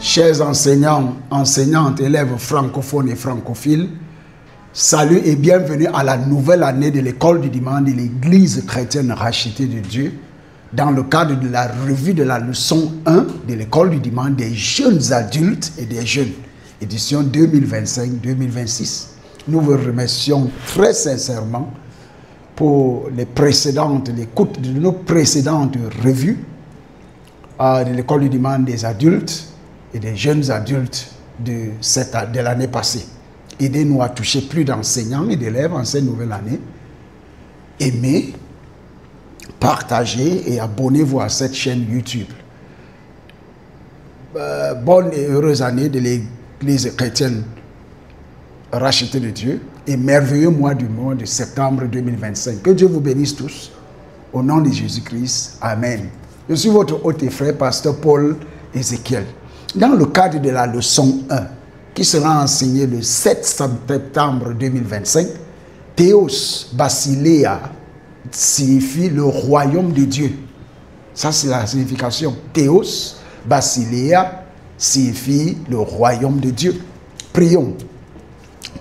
Chers enseignants, enseignantes, élèves francophones et francophiles, salut et bienvenue à la nouvelle année de l'école du dimanche de l'Église chrétienne rachetée de Dieu, dans le cadre de la revue de la leçon 1 de l'école du dimanche des jeunes adultes et des jeunes, édition 2025-2026. Nous vous remercions très sincèrement pour l'écoute de nos précédentes revues de l'école du dimanche des adultes et des jeunes adultes de l'année passée. Aidez-nous à toucher plus d'enseignants et d'élèves en cette nouvelle année. Aimez, partagez et abonnez-vous à cette chaîne YouTube. Bonne et heureuse année de l'Église chrétienne rachetée de Dieu et merveilleux mois de septembre 2025. Que Dieu vous bénisse tous. Au nom de Jésus-Christ. Amen. Je suis votre hôte et frère, pasteur Paul Ézéchiel. Dans le cadre de la leçon 1, qui sera enseignée le 7 septembre 2025, Théos Basileia signifie le royaume de Dieu. Ça, c'est la signification. Théos Basileia signifie le royaume de Dieu. Prions.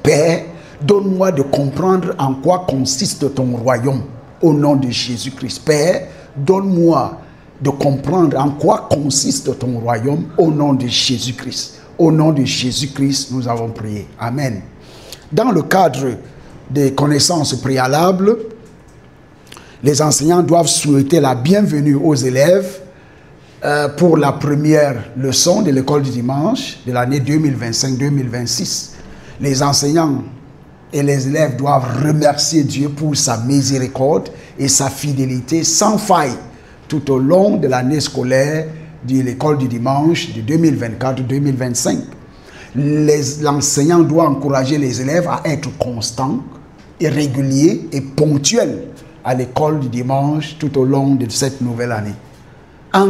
Père, donne-moi de comprendre en quoi consiste ton royaume au nom de Jésus-Christ. Père, donne-moi de comprendre en quoi consiste ton royaume au nom de Jésus-Christ. Au nom de Jésus-Christ, nous avons prié. Amen. Dans le cadre des connaissances préalables, les enseignants doivent souhaiter la bienvenue aux élèves pour la première leçon de l'école du dimanche de l'année 2025-2026. Les enseignants et les élèves doivent remercier Dieu pour sa miséricorde et sa fidélité sans faille tout au long de l'année scolaire de l'école du dimanche de 2024-2025. L'enseignant doit encourager les élèves à être constants, et réguliers et ponctuels à l'école du dimanche tout au long de cette nouvelle année. En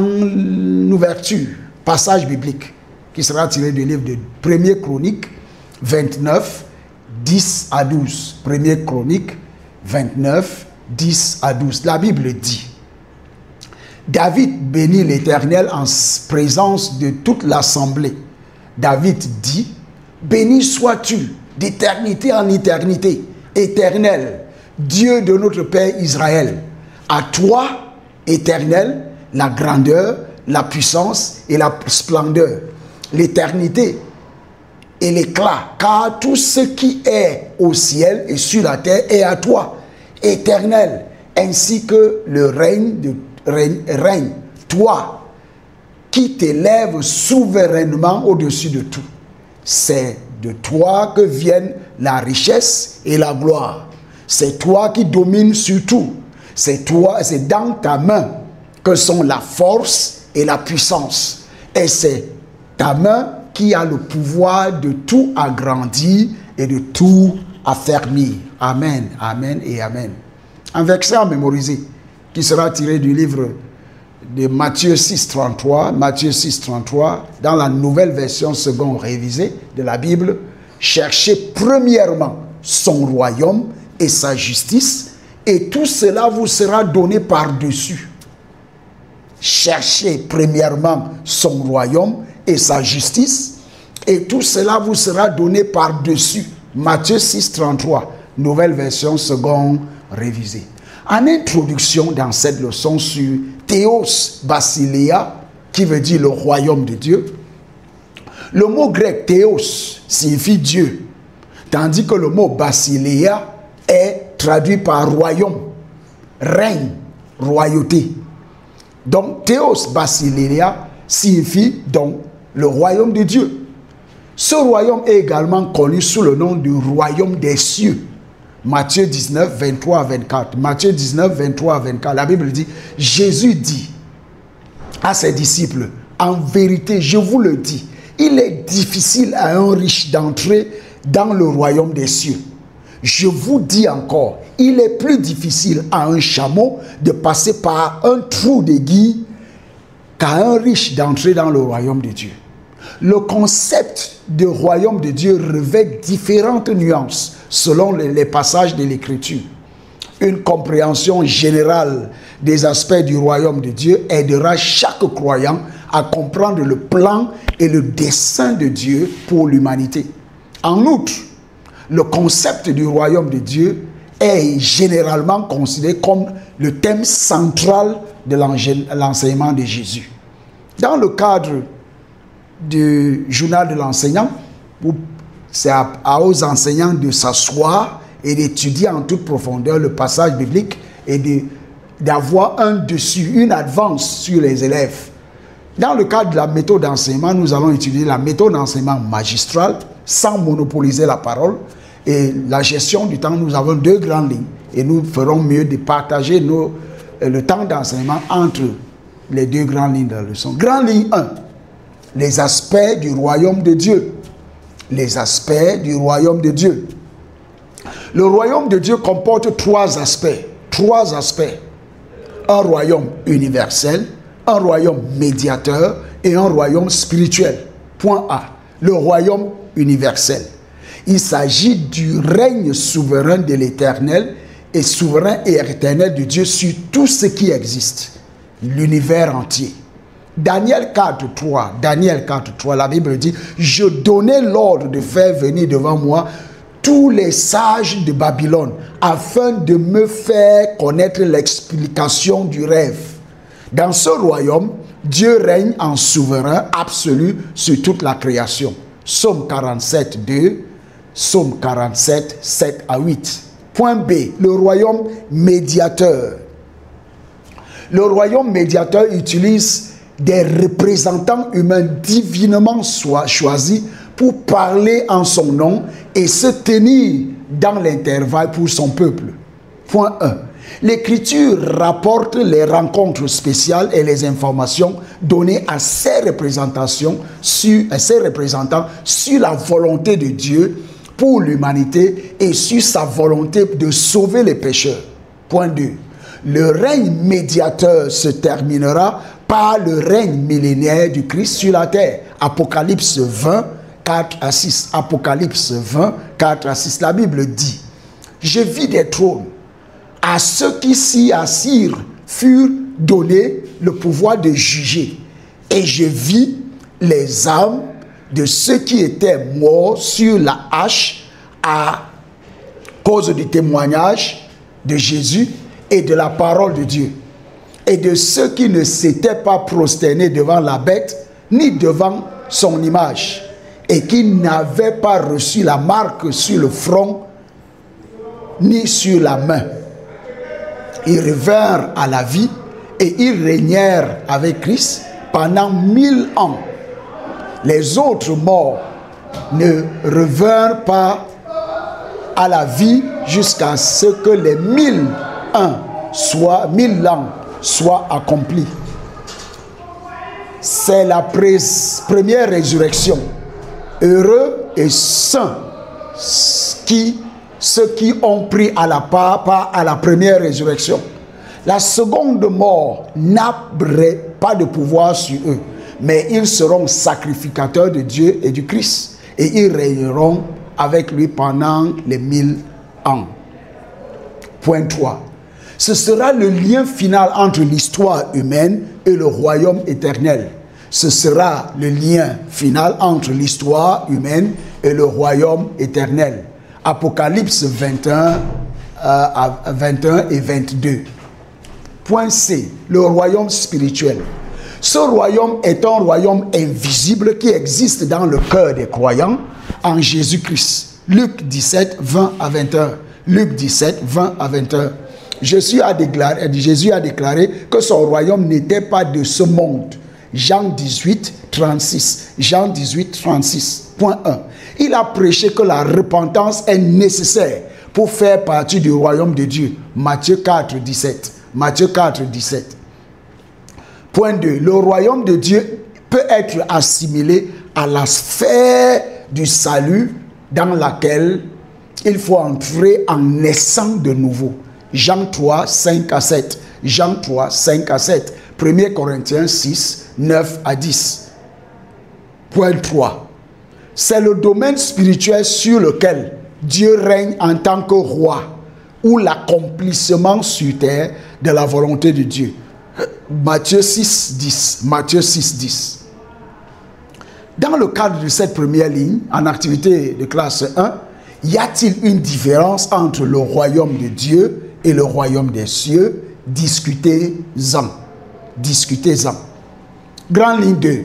ouverture, passage biblique qui sera tiré du livre de 1er Chronique 29, 10 à 12. 1er Chronique 29, 10 à 12. La Bible dit: David bénit l'Éternel en présence de toute l'assemblée. David dit: Béni sois-tu d'éternité en éternité, Éternel, Dieu de notre Père Israël. À toi, Éternel, la grandeur, la puissance et la splendeur, l'éternité et l'éclat, car tout ce qui est au ciel et sur la terre est à toi, Éternel, ainsi que le règne, toi qui t'élèves souverainement au-dessus de tout. C'est de toi que viennent la richesse et la gloire. C'est toi qui domines sur tout. C'est dans ta main que sont la force et la puissance. Et c'est ta main qui a le pouvoir de tout agrandir et de tout affermir. Amen, amen et amen. Un verset à mémoriser qui sera tiré du livre de Matthieu 6,33, Matthieu 6,33, dans la nouvelle version seconde révisée de la Bible. Cherchez premièrement son royaume et sa justice, et tout cela vous sera donné par-dessus. Cherchez premièrement son royaume et sa justice, et tout cela vous sera donné par-dessus. Matthieu 6,33, nouvelle version seconde révisée. En introduction dans cette leçon sur Théos Basileia, qui veut dire le royaume de Dieu, le mot grec Théos signifie Dieu, tandis que le mot Basileia est traduit par royaume, règne, royauté. Donc Théos Basileia signifie donc le royaume de Dieu. Ce royaume est également connu sous le nom du royaume des cieux. Matthieu 19, 23 à 24. Matthieu 19, 23 à 24. La Bible dit, Jésus dit à ses disciples, en vérité, je vous le dis, il est difficile à un riche d'entrer dans le royaume des cieux. Je vous dis encore, il est plus difficile à un chameau de passer par un trou d'aiguille qu'à un riche d'entrer dans le royaume de Dieu. Le concept de royaume de Dieu revêt différentes nuances selon les passages de l'Écriture. Une compréhension générale des aspects du royaume de Dieu aidera chaque croyant à comprendre le plan et le dessein de Dieu pour l'humanité. En outre, le concept du royaume de Dieu est généralement considéré comme le thème central de l'enseignement de Jésus. Dans le cadre du journal de l'enseignant, c'est aux enseignants de s'asseoir et d'étudier en toute profondeur le passage biblique et d'avoir un dessus, une avance sur les élèves. Dans le cadre de la méthode d'enseignement, nous allons étudier la méthode d'enseignement magistrale sans monopoliser la parole. Et la gestion du temps, nous avons deux grandes lignes. Et nous ferons mieux de partager le temps d'enseignement entre les deux grandes lignes de la leçon. Grande ligne 1, les aspects du royaume de Dieu. Les aspects du royaume de Dieu. Le royaume de Dieu comporte trois aspects. Trois aspects. Un royaume universel, un royaume médiateur et un royaume spirituel. Point A. Le royaume universel. Il s'agit du règne souverain de l'Éternel et souverain et éternel de Dieu sur tout ce qui existe. L'univers entier. Daniel 4.3, la Bible dit, « Je donnais l'ordre de faire venir devant moi tous les sages de Babylone, afin de me faire connaître l'explication du rêve. » Dans ce royaume, Dieu règne en souverain absolu sur toute la création. Psaume 47, 2, Psaume 47, 7 à 8. Point B, le royaume médiateur. Le royaume médiateur utilise des représentants humains divinement choisis pour parler en son nom et se tenir dans l'intervalle pour son peuple. Point 1. L'Écriture rapporte les rencontres spéciales et les informations données à ces représentants sur la volonté de Dieu pour l'humanité et sur sa volonté de sauver les pécheurs. Point 2. Le règne médiateur se terminera par le règne millénaire du Christ sur la terre. Apocalypse 20, 4 à 6. Apocalypse 20, 4 à 6. La Bible dit, « Je vis des trônes. À ceux qui s'y assirent furent donnés le pouvoir de juger. Et je vis les âmes de ceux qui étaient morts sur la hache à cause du témoignage de Jésus et de la parole de Dieu. Et de ceux qui ne s'étaient pas prosternés devant la bête, ni devant son image, et qui n'avaient pas reçu la marque sur le front, ni sur la main. Ils revinrent à la vie et ils régnèrent avec Christ pendant 1000 ans. Les autres morts ne revinrent pas à la vie jusqu'à ce que les 1000 ans soient accomplis. C'est la première résurrection. Heureux et saints ceux qui ont pris à la part à la première résurrection. La seconde mort n'a pas de pouvoir sur eux, mais ils seront sacrificateurs de Dieu et du Christ, et ils régneront avec lui pendant les 1000 ans. Point 3. Ce sera le lien final entre l'histoire humaine et le royaume éternel. Ce sera le lien final entre l'histoire humaine et le royaume éternel. Apocalypse 21 et 22. Point C, le royaume spirituel. Ce royaume est un royaume invisible qui existe dans le cœur des croyants en Jésus-Christ. Luc 17, 20 à 21. Luc 17, 20 à 21. Jésus a déclaré que son royaume n'était pas de ce monde. Jean 18, 36. Jean 18, 36. Point 1. Il a prêché que la repentance est nécessaire pour faire partie du royaume de Dieu. Matthieu 4, 17. Matthieu 4, 17. Point 2. Le royaume de Dieu peut être assimilé à la sphère du salut dans laquelle il faut entrer en naissant de nouveau. Jean 3, 5 à 7. Jean 3, 5 à 7. 1 Corinthiens 6, 9 à 10. Point 3. C'est le domaine spirituel sur lequel Dieu règne en tant que roi, ou l'accomplissement sur terre de la volonté de Dieu. Matthieu 6, 10. Matthieu 6, 10. Dans le cadre de cette première ligne, en activité de classe 1, y a-t-il une différence entre le royaume de Dieu et le royaume des cieux? Discutez-en. Discutez-en. Grande ligne 2.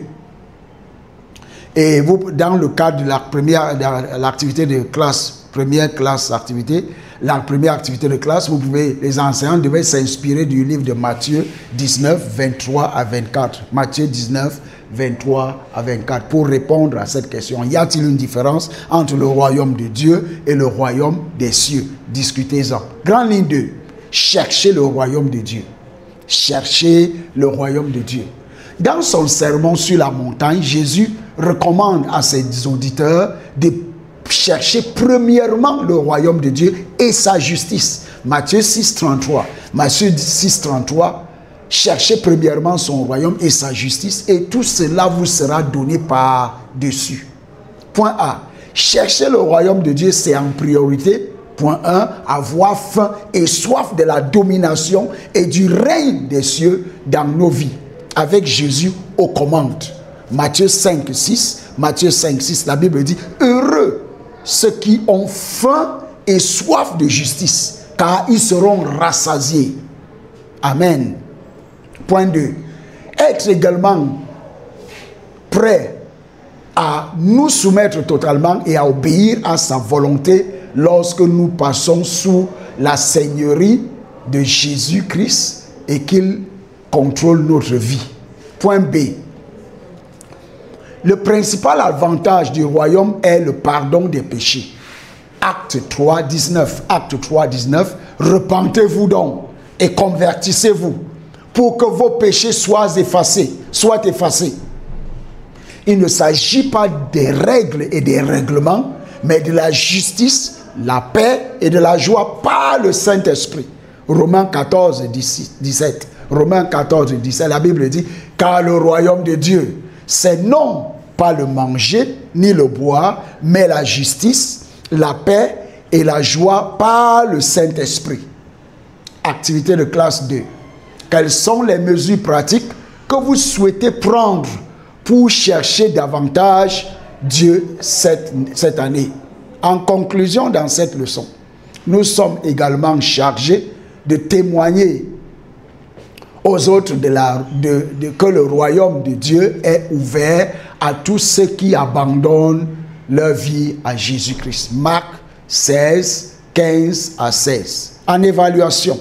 Et vous, dans le cadre de la première l'activité de classe, première classe activité, la première activité de classe, vous pouvez, les enseignants devaient s'inspirer du livre de Matthieu 19, 23 à 24. Matthieu 19, 23 à 24, pour répondre à cette question. Y a-t-il une différence entre le royaume de Dieu et le royaume des cieux? Discutez-en. Grande ligne 2. Cherchez le royaume de Dieu. Cherchez le royaume de Dieu. Dans son sermon sur la montagne, Jésus recommande à ses auditeurs de chercher premièrement le royaume de Dieu et sa justice. Matthieu 6, 33. Matthieu 6, 33. Cherchez premièrement son royaume et sa justice, et tout cela vous sera donné par-dessus. Point A. Chercher le royaume de Dieu, c'est en priorité. Point 1. Avoir faim et soif de la domination et du règne des cieux dans nos vies, avec Jésus aux commandes. Matthieu 5, 6. Matthieu 5, 6, la Bible dit: heureux ceux qui ont faim et soif de justice, car ils seront rassasiés. Amen. Point 2. Être également prêt à nous soumettre totalement et à obéir à sa volonté lorsque nous passons sous la seigneurie de Jésus-Christ et qu'il contrôle notre vie. Point B. Le principal avantage du royaume est le pardon des péchés. Acte 3, 19. Acte 3, 19. Repentez-vous donc et convertissez-vous pour que vos péchés soient effacés. Il ne s'agit pas des règles et des règlements, mais de la justice, la paix et de la joie par le Saint-Esprit. Romains 14, 17. Romains 14, 17, la Bible dit: car le royaume de Dieu, c'est non pas le manger ni le boire, mais la justice, la paix et la joie par le Saint-Esprit. Activité de classe 2. Quelles sont les mesures pratiques que vous souhaitez prendre pour chercher davantage Dieu cette année? En conclusion, dans cette leçon, nous sommes également chargés de témoigner aux autres que le royaume de Dieu est ouvert à tous ceux qui abandonnent leur vie à Jésus-Christ. Marc 16, 15 à 16. En évaluation,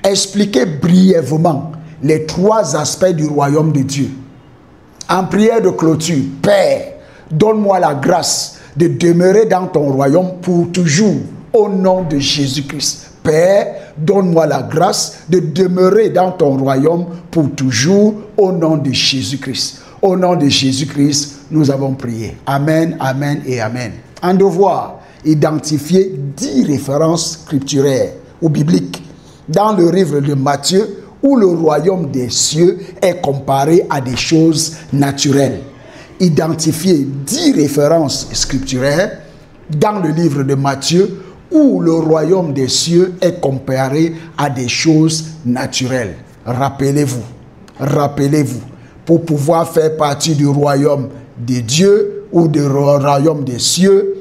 expliquez brièvement les 3 aspects du royaume de Dieu. En prière de clôture: Père, donne-moi la grâce de demeurer dans ton royaume pour toujours, au nom de Jésus-Christ. Père, donne-moi la grâce de demeurer dans ton royaume pour toujours, au nom de Jésus-Christ. Au nom de Jésus-Christ, nous avons prié. Amen, amen et amen. En devoir, identifier 10 références scripturaires ou bibliques dans le livre de Matthieu, où le royaume des cieux est comparé à des choses naturelles. Identifier 10 références scripturaires dans le livre de Matthieu, où le royaume des cieux est comparé à des choses naturelles. Rappelez-vous, pour pouvoir faire partie du royaume de Dieu ou du royaume des cieux,